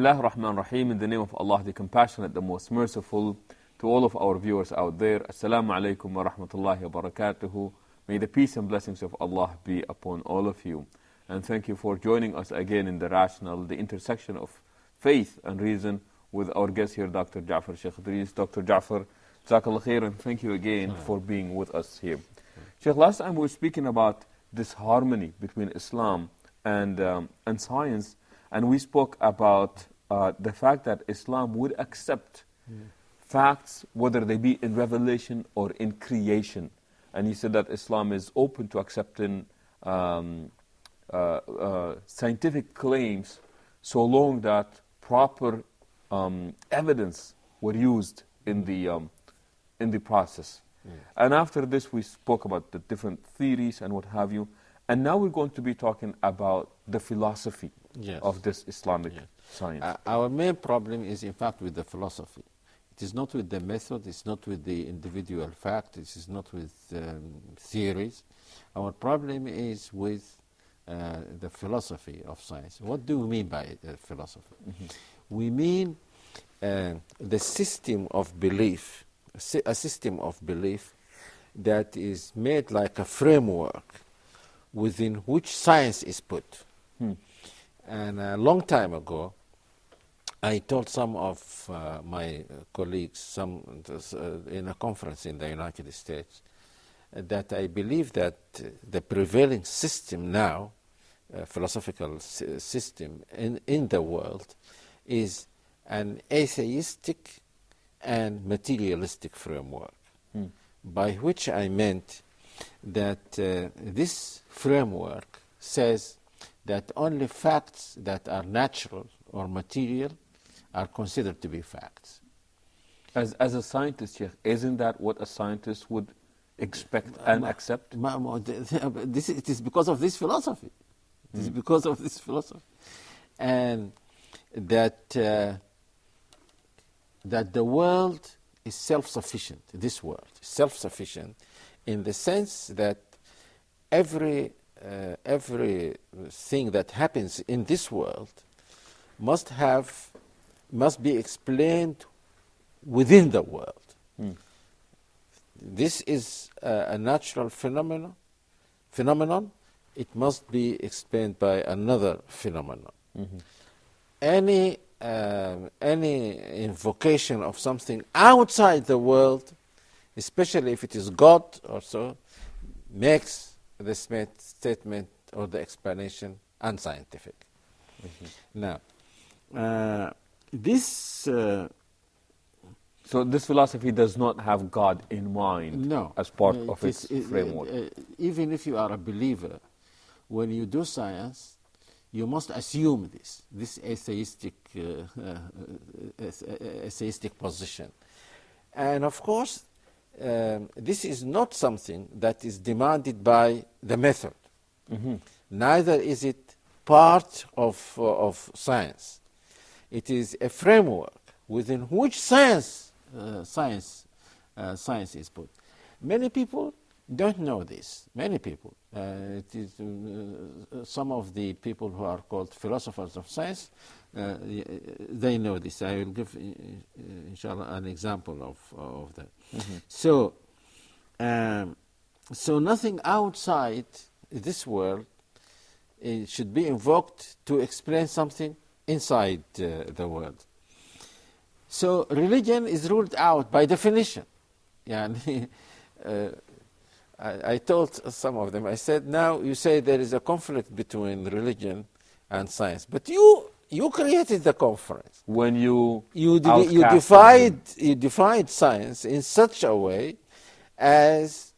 Bismillah ar-Rahman ar-Rahim, in the name of Allah, the Compassionate, the Most Merciful. To all of our viewers out there, Assalamu alaikum wa rahmatullahi wa barakatuhu. May the peace and blessings of Allah be upon all of you. And thank you for joining us again in the rational, the intersection of faith and reason with our guest here, Dr. Sh.Yassir Sheikh Idris. Dr. Ja'far, Jazakallah khair, and thank you again for being with us here. Sheikh, last time we were speaking about this harmony between Islam and science, and we spoke about the fact that Islam would accept facts, whether they be in revelation or in creation. And he said that Islam is open to accepting scientific claims so long that proper evidence were used in the process. And after this, we spoke about the different theories and what have you. And now we're going to be talking about the philosophy of this Islamic science. Our main problem is, in fact, with the philosophy. It is not with the method, it's not with the individual fact, it is not with theories. Our problem is with the philosophy of science. What do we mean by philosophy? We mean the system of belief, a system of belief that is made like a framework within which science is put. And a long time ago, I told some of my colleagues in a conference in the United States that I believe that the prevailing system now, philosophical system in the world, is an atheistic and materialistic framework, by which I meant that this framework says that only facts that are natural or material are considered to be facts. As a scientist, Sheikh, isn't that what a scientist would expect and accept? It is because of this philosophy. It is because of this philosophy. And that the world is self-sufficient, this world is self-sufficient in the sense that every thing that happens in this world must be explained within the world. This is a natural phenomenon. It must be explained by another phenomenon. Any invocation of something outside the world, especially if it is God or so, makes the statement or the explanation unscientific. Now, so this philosophy does not have God in mind as part of its framework. Even if you are a believer, when you do science, you must assume this atheistic position. And of course, this is not something that is demanded by the method. Neither is it part of science. It is a framework within which science is put. Many people don't know this. Many people. It is some of the people who are called philosophers of science. They know this. I will give, inshallah, an example of that. So nothing outside this world should be invoked to explain something inside the world. So religion is ruled out by definition. I told some of them, I said, now you say there is a conflict between religion and science, but you created the conflict. When you defied science in such a way as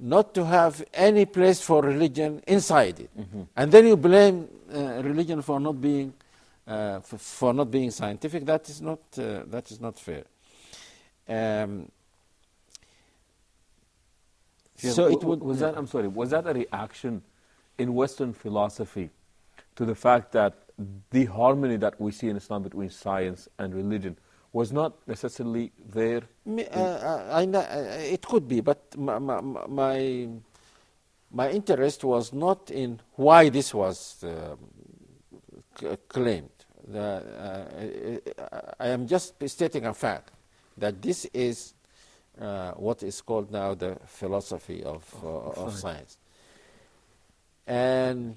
not to have any place for religion inside it, and then you blame religion for not being scientific. That is not fair. So was that a reaction in Western philosophy to the fact that the harmony that we see in Islam between science and religion was not necessarily there? It could be, but my interest was not in why this was claimed. I am just stating a fact that this is what is called now the philosophy of science. And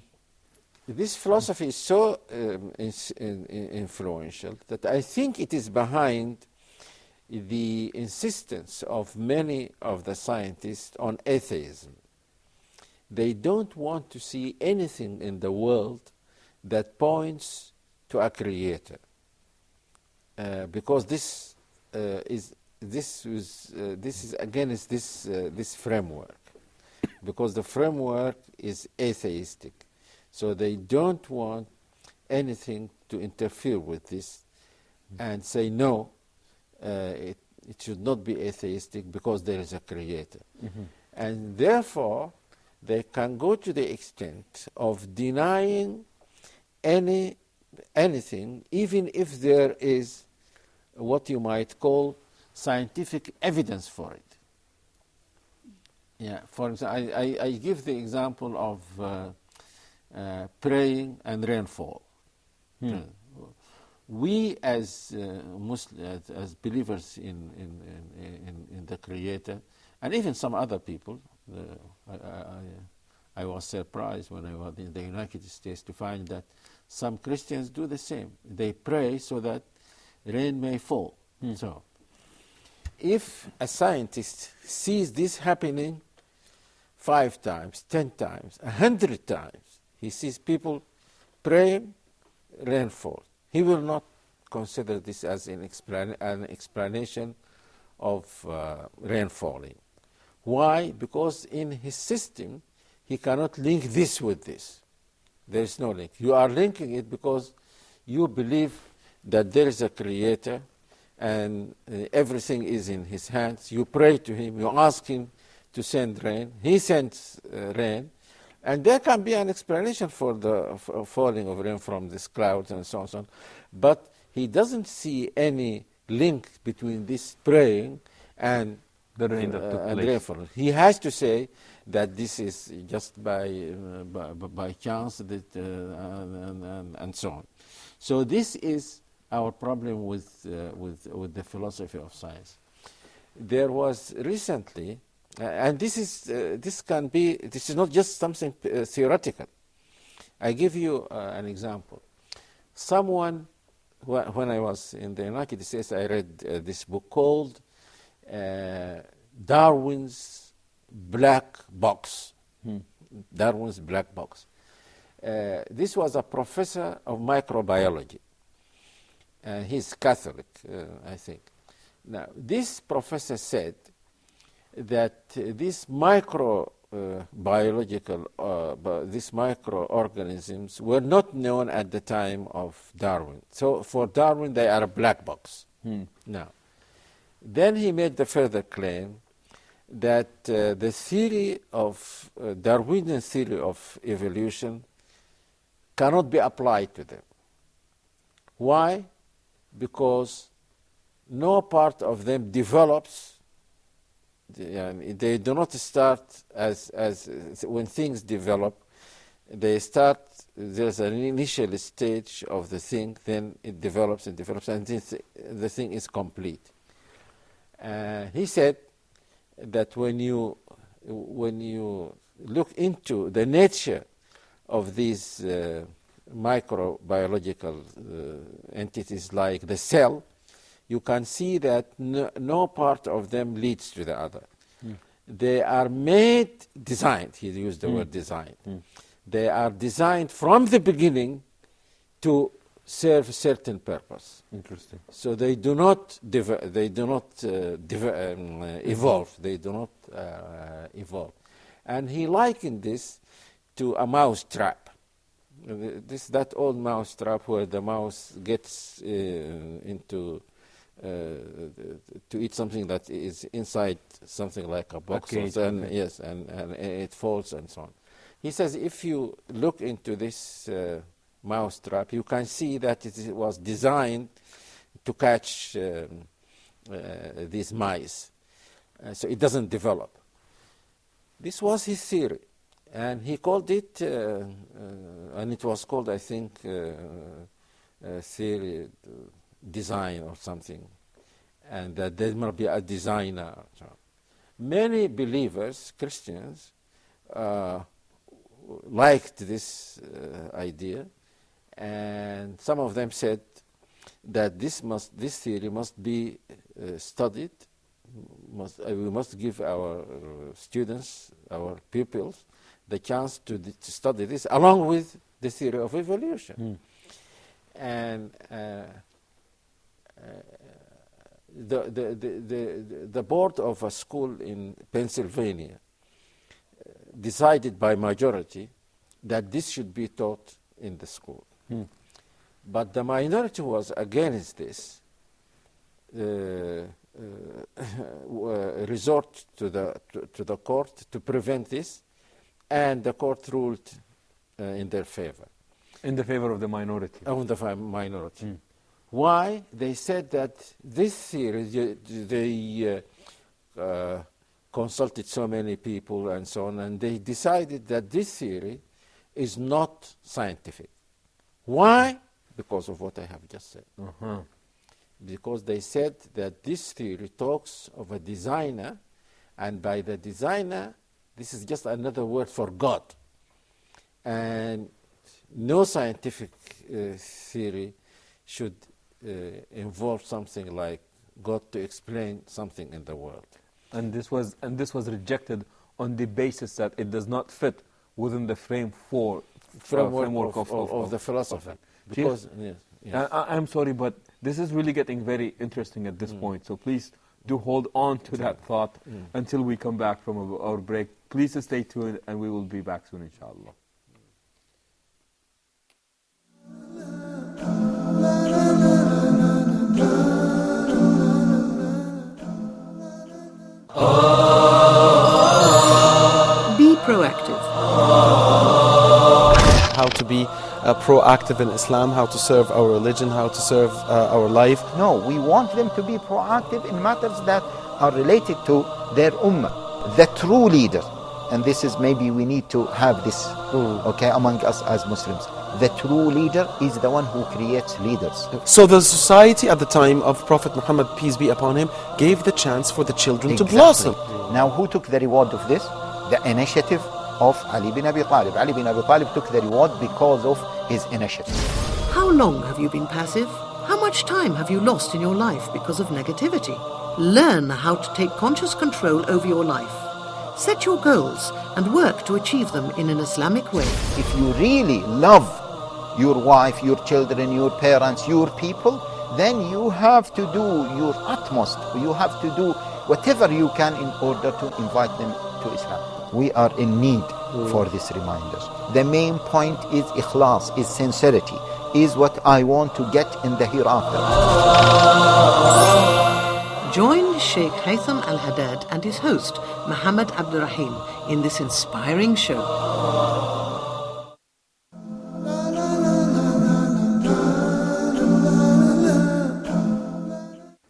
this philosophy is so influential that I think it is behind the insistence of many of the scientists on atheism. They don't want to see anything in the world that points to a creator, because this is against this framework, because the framework is atheistic. So they don't want anything to interfere with this and say no, it should not be atheistic because there is a creator. And therefore they can go to the extent of denying anything, even if there is what you might call scientific evidence for it. Yeah, for example, I give the example of praying and rainfall. We as Muslims, as believers in the Creator, and even some other people, I was surprised when I was in the United States to find that some Christians do the same. They pray so that rain may fall. So, if a scientist sees this happening 5 times, 10 times, 100 times, he sees people praying, rainfall, he will not consider this as an explanation of rain falling. Why? Because in his system, he cannot link this with this. There is no link. You are linking it because you believe that there is a creator and everything is in his hands. You pray to him, you ask him to send rain, he sends rain, and there can be an explanation for the falling of rain from these clouds and so on, so on. But he doesn't see any link between this praying and the rain that took place. Rainfall. He has to say that this is just by chance that, and so on. So this is our problem with the philosophy of science. There was recently, and this is not just something theoretical. I give you an example. Someone, when I was in the United States, I read this book called Darwin's Black Box. Darwin's Black Box. This was a professor of microbiology. He's Catholic, I think. Now, this professor said that these these microorganisms were not known at the time of Darwin. So for Darwin, they are a black box. Now, then he made the further claim that the theory of Darwinian theory of evolution cannot be applied to them. Why? Because no part of them develops. They do not start as when things develop. They start. There's an initial stage of the thing, then it develops and develops, and the thing is complete. He said that when you look into the nature of these microbiological entities like the cell, you can see that no part of them leads to the other. They are designed, he used the word designed. They are designed from the beginning to serve a certain purpose. Interesting. So they do not evolve. They do not evolve. And he likened this to a mouse trap. That old mouse trap where the mouse gets into to eat something that is inside something like a box, and it falls and so on. He says if you look into this mouse trap, you can see that it was designed to catch these mice, so it doesn't develop. This was his theory, and he called it, and it was called, I think, theory, design or something, and that there must be a designer. Many believers, Christians, liked this idea, and some of them said that this theory must be studied. We must give our students, our pupils, the chance to study this along with the theory of evolution. And the board of a school in Pennsylvania decided by majority that this should be taught in the school. But the minority was against this, resort to the court to prevent this, and the court ruled in their favor. In the favor of the minority. Of the minority. Why? They said that this theory, they consulted so many people and so on, and they decided that this theory is not scientific. Why? Because of what I have just said. Because they said that this theory talks of a designer, and by the designer, this is just another word for God. And no scientific theory should involve something like God to explain something in the world. And this was rejected on the basis that it does not fit within the framework of the philosophy. Because I'm sorry, but this is really getting very interesting at this point. So please do hold on to that thought until we come back from our break. Please stay tuned, and we will be back soon, inshallah. Be proactive. How to be proactive in Islam, how to serve our religion, how to serve our life. No, we want them to be proactive in matters that are related to their ummah, the true leader. And this is maybe we need to have this, okay, among us as Muslims. The true leader is the one who creates leaders. So the society at the time of Prophet Muhammad, peace be upon him, gave the chance for the children to blossom. Now who took the reward of this? The initiative of Ali bin Abi Talib. Ali bin Abi Talib took the reward because of his initiative. How long have you been passive? How much time have you lost in your life because of negativity? Learn how to take conscious control over your life. Set your goals and work to achieve them in an Islamic way. If you really love your wife, your children, your parents, your people, then you have to do your utmost. You have to do whatever you can in order to invite them to Islam. We are in need for this reminder. The main point is ikhlas, is sincerity, is what I want to get in the hereafter. Join Sheikh Haytham Al-Haddad and his host, Muhammad Abdurrahim, in this inspiring show.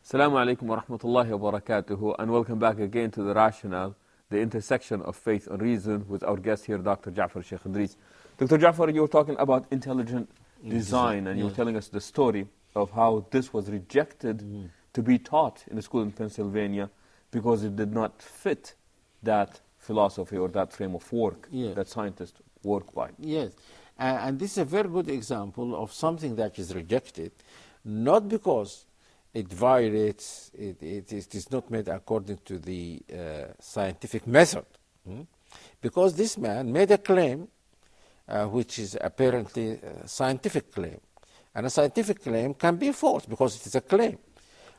Assalamu alaikum wa rahmatullahi wa barakatuhu, and welcome back again to The Rationale, the intersection of faith and reason, with our guest here, Dr. Sh.Yassir Sheikh Idris. Dr. Ja'far, you were talking about intelligent design, and you were telling us the story of how this was rejected to be taught in a school in Pennsylvania because it did not fit that philosophy or that frame of work that scientists work by. Yes, and this is a very good example of something that is rejected, not because it violates, it is not made according to the scientific method. Because this man made a claim which is apparently a scientific claim. And a scientific claim can be false because it is a claim.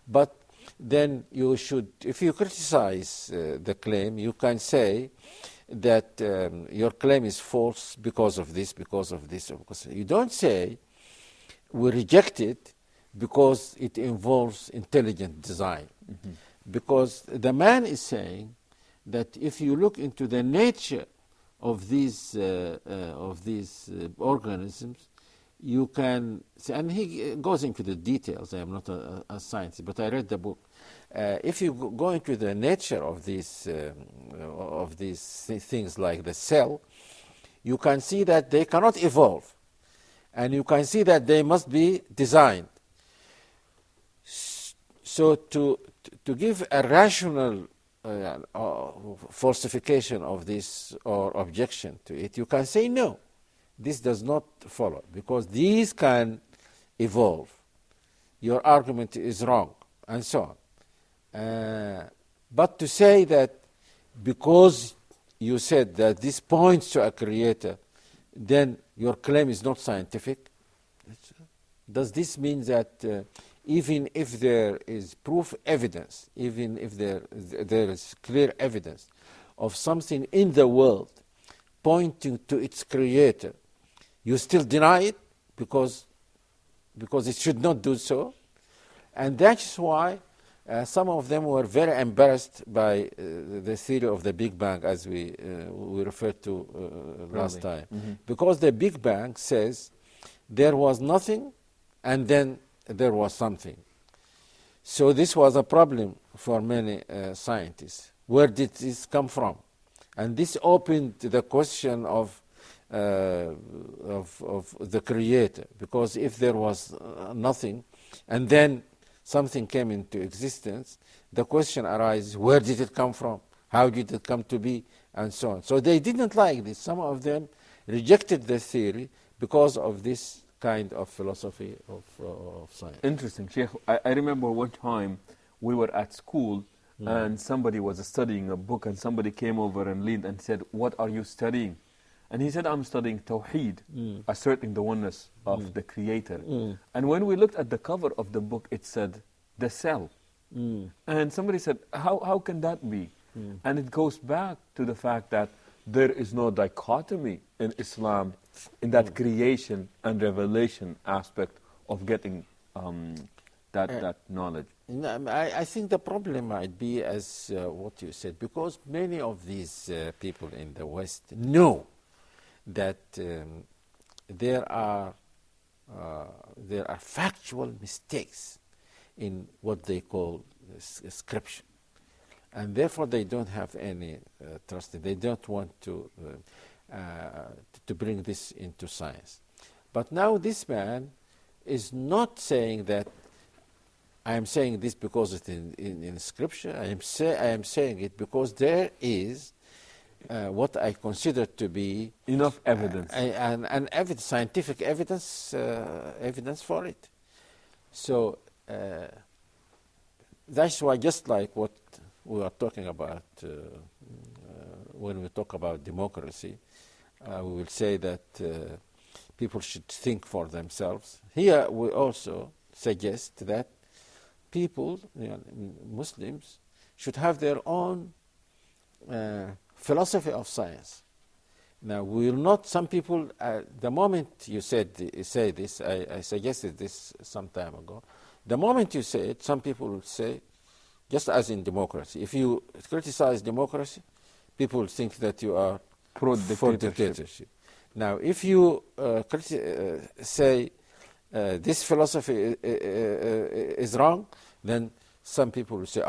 But then you should, if you criticize the claim, you can say that your claim is false because of this, because of this. Because you don't say we reject it because it involves intelligent design. Because the man is saying that if you look into the nature of these organisms, you can see, and he goes into the details. I am not a scientist, but I read the book. If you go into the nature of these things like the cell, you can see that they cannot evolve. And you can see that they must be designed. So to give a rational falsification of this or objection to it, you can say no, this does not follow, because these can evolve. Your argument is wrong, and so on. But to say that because you said that this points to a creator, then your claim is not scientific? Does this mean that even if there is proof evidence, even if there is clear evidence of something in the world pointing to its creator, you still deny it because it should not do so? And that's why some of them were very embarrassed by the theory of the Big Bang, as we referred to last time. Mm-hmm. Because the Big Bang says there was nothing and then there was something. So this was a problem for many scientists. Where did this come from? And this opened the question of the creator, because if there was nothing and then something came into existence, the question arises, where did it come from? How did it come to be? And so on. So they didn't like this. Some of them rejected the theory because of this kind of philosophy of science. Interesting, Sheikh. I remember one time we were at school and somebody was studying a book, and somebody came over and leaned and said, "What are you studying?" And he said, "I'm studying Tawheed, asserting the oneness of the Creator." And when we looked at the cover of the book, it said, "The cell." And somebody said, how can that be? And it goes back to the fact that there is no dichotomy in Islam in that creation and revelation aspect of getting that knowledge. I think the problem might be as what you said, because many of these people in the West know that there are factual mistakes in what they call scripture, and therefore they don't have any trust. They don't want to bring this into science. But now this man is not saying that I am saying this because it's in scripture. I am saying it because there is what I consider to be enough evidence, scientific evidence for it. So that's why, just like what we are talking about when we talk about democracy, we will say that people should think for themselves. Here we also suggest that people, Muslims, should have their own philosophy of science. Now, we will not, some people, the moment you say this, I suggested this some time ago, the moment you say it, some people will say, just as in democracy, if you criticize democracy, people think that you are for dictatorship. Now, if you say this philosophy is wrong, then some people will say,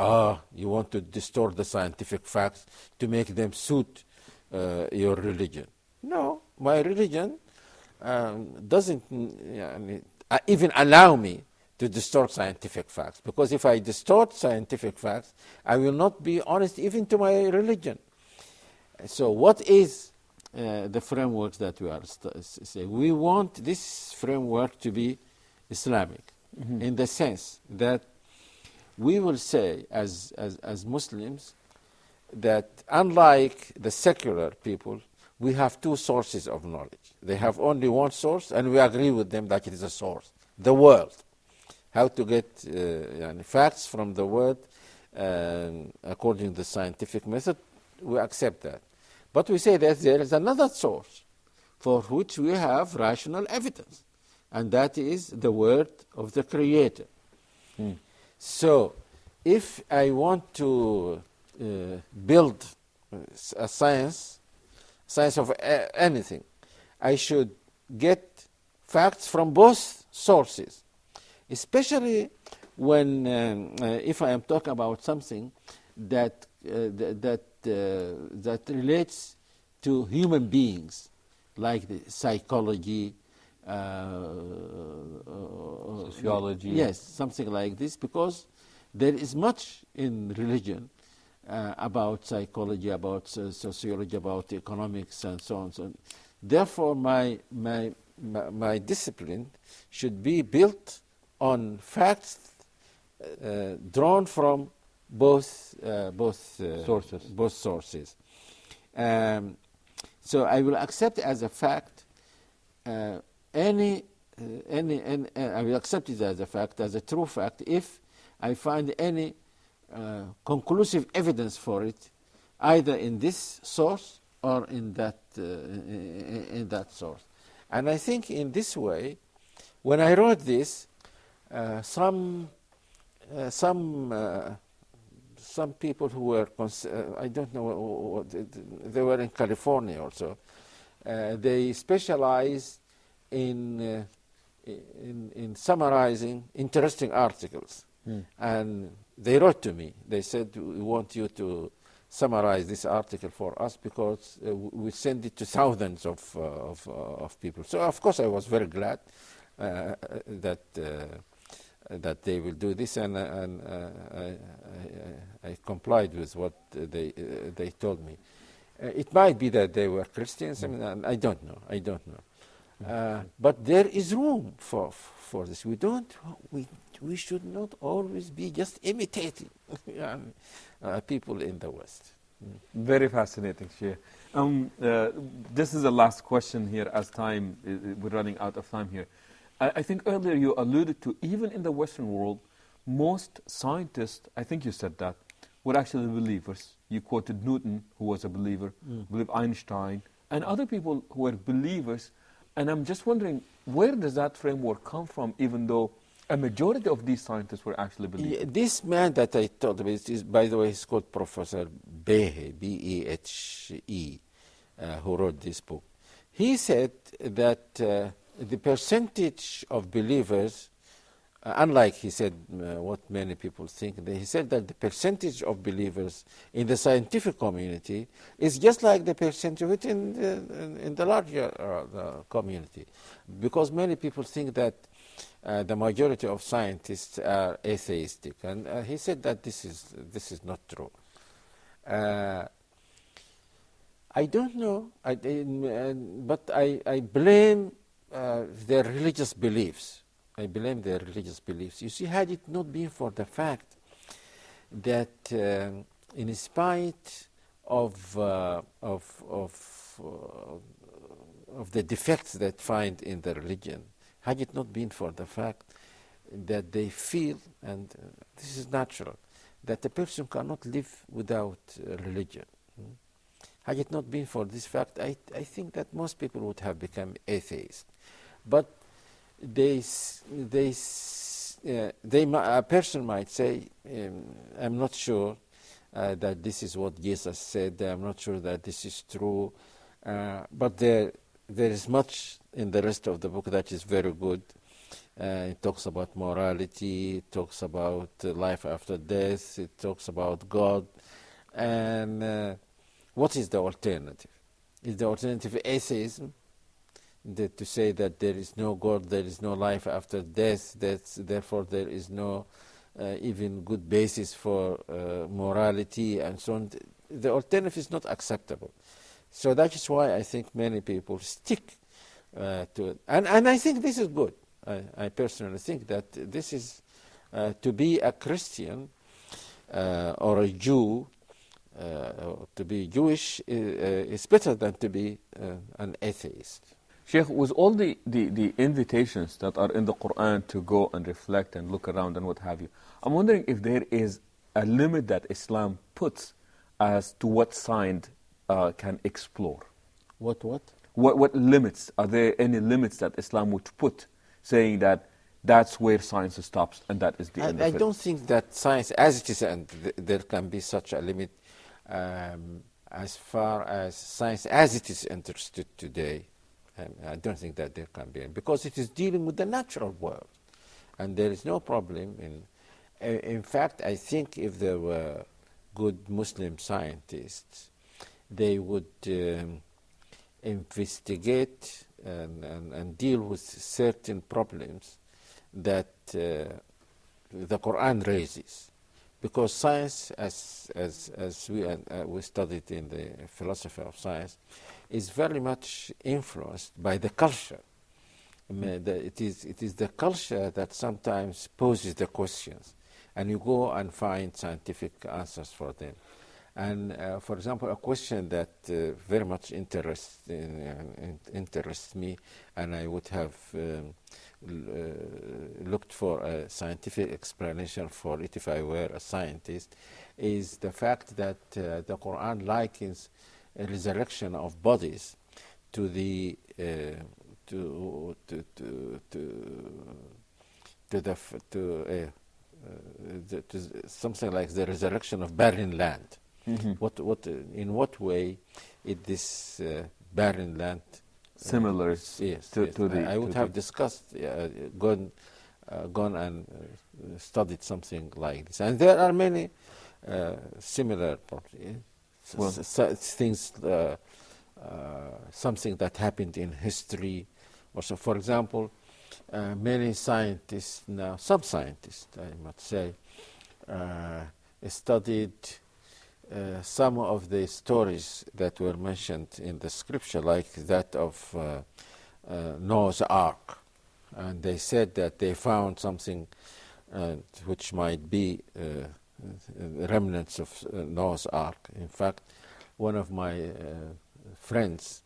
you want to distort the scientific facts to make them suit your religion. No, my religion doesn't even allow me to distort scientific facts, because if I distort scientific facts, I will not be honest even to my religion. So what is the frameworks that we are saying? We want this framework to be Islamic, in the sense that we will say as Muslims that unlike the secular people, we have two sources of knowledge. They have only one source, and we agree with them that it is a source, the world. How to get facts from the world according to the scientific method, we accept that. But we say that there is another source for which we have rational evidence, and that is the word of the Creator. So if I want to build a science of anything, I should get facts from both sources, especially when if I am talking about something that relates to human beings, like the psychology, Sociology. Yes, something like this, because there is much in religion about psychology, about sociology, about economics, and so on. So, therefore, my discipline should be built on facts drawn from both Sources. Both sources. So I will accept as a fact I will accept it as a fact, as a true fact, if I find any conclusive evidence for it, either in this source or in that source. And I think in this way, when I wrote this, some people who were, I don't know what, they were in California also, they specialized in summarizing interesting articles. And they wrote to me. They said, we want you to summarize this article for us because we send it to thousands of people. So, of course, I was very glad that they will do this, and I complied with what they told me. It might be that they were Christians. I mean, I don't know. But there is room for this. We should not always be just imitating people in the West. Very fascinating, Sheikh. This is the last question here, as time we're running out of time here. I think earlier you alluded to, even in the Western world, most scientists, I think you said that, were actually believers. You quoted Newton, who was a believer, believed Einstein, and other people who were believers. And I'm just wondering, where does that framework come from, even though a majority of these scientists were actually believers? Yeah, this man that I told about, is, by the way, he's called Professor Behe, B-E-H-E, who wrote this book. He said that the percentage of believers, unlike, he said, what many people think, he said that the percentage of believers in the scientific community is just like the percentage of it in the larger community. Because many people think that the majority of scientists are atheistic. And he said that this is not true. I don't know, but I blame their religious beliefs. I blame their religious beliefs. You see, had it not been for the fact that in spite of the defects that find in the religion, had it not been for the fact that they feel, and this is natural, that a person cannot live without religion. Had it not been for this fact, I think that most people would have become atheists. But a person might say, I'm not sure that this is what Jesus said, I'm not sure that this is true, but there is much in the rest of the book that is very good. It talks about morality, it talks about life after death, it talks about God, and what is the alternative? Is the alternative atheism? To say that there is no God, there is no life after death, therefore there is no even good basis for morality and so on. The alternative is not acceptable. So that is why I think many people stick to it. And I think this is good. I personally think that this is, to be a Christian or a Jew, to be Jewish is better than to be an atheist. Sheikh, with all the invitations that are in the Quran to go and reflect and look around and what have you, I'm wondering if there is a limit that Islam puts as to what science can explore. What? What limits? Are there any limits that Islam would put, saying that that's where science stops and that is the end of it? I don't think that science, as it is, and there can be such a limit as far as science as it is understood today. I don't think that there can be, because it is dealing with the natural world, and there is no problem in fact, I think if there were good Muslim scientists, they would investigate and deal with certain problems that the Quran raises. Because science, as we studied in the philosophy of science, is very much influenced by the culture. It is the culture that sometimes poses the questions, and you go and find scientific answers for them. And for example, a question that very much interests me, and I would have looked for a scientific explanation for it if I were a scientist, is the fact that the Quran likens a resurrection of bodies to the something like the resurrection of barren land. Mm-hmm. In what way is this barren land similar to the... I would have discussed, gone and studied something like this. And there are many similar things, something that happened in history. Also, for example, many scientists now, some scientists, I must say, studied some of the stories that were mentioned in the scripture, like that of Noah's Ark. And they said that they found something which might be remnants of Noah's Ark. In fact, one of my friends,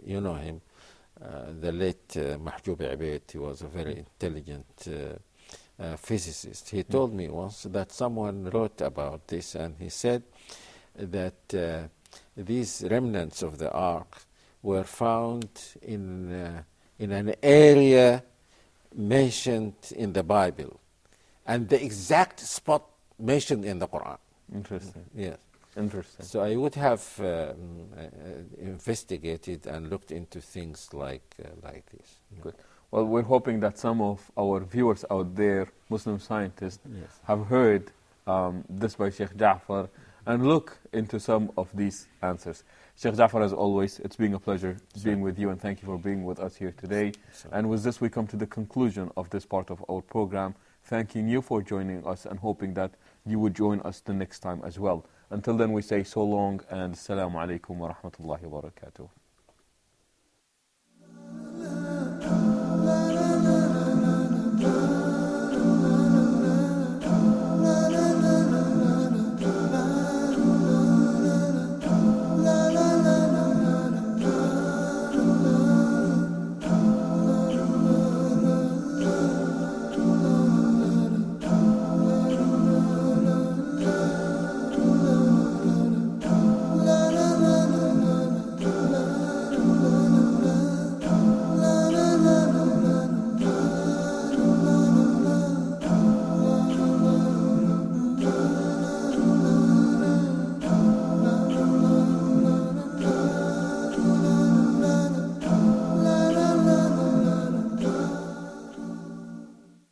you know him, the late Mahjoub Abeid, he was a very intelligent physicist. He told me once that someone wrote about this, and he said that these remnants of the ark were found in an area mentioned in the Bible, and the exact spot mentioned in the Quran. Interesting. Yes. Interesting. So I would have investigated and looked into things like this. Good. Well, we're hoping that some of our viewers out there, Muslim scientists, have heard this by Sheikh Ja'far and look into some of these answers. Sheikh Ja'far, as always, it's been a pleasure being with you, and thank you for being with us here today. And with this, we come to the conclusion of this part of our program, thanking you for joining us and hoping that you would join us the next time as well. Until then, we say so long and Assalamu alaikum wa rahmatullahi wa barakatuh.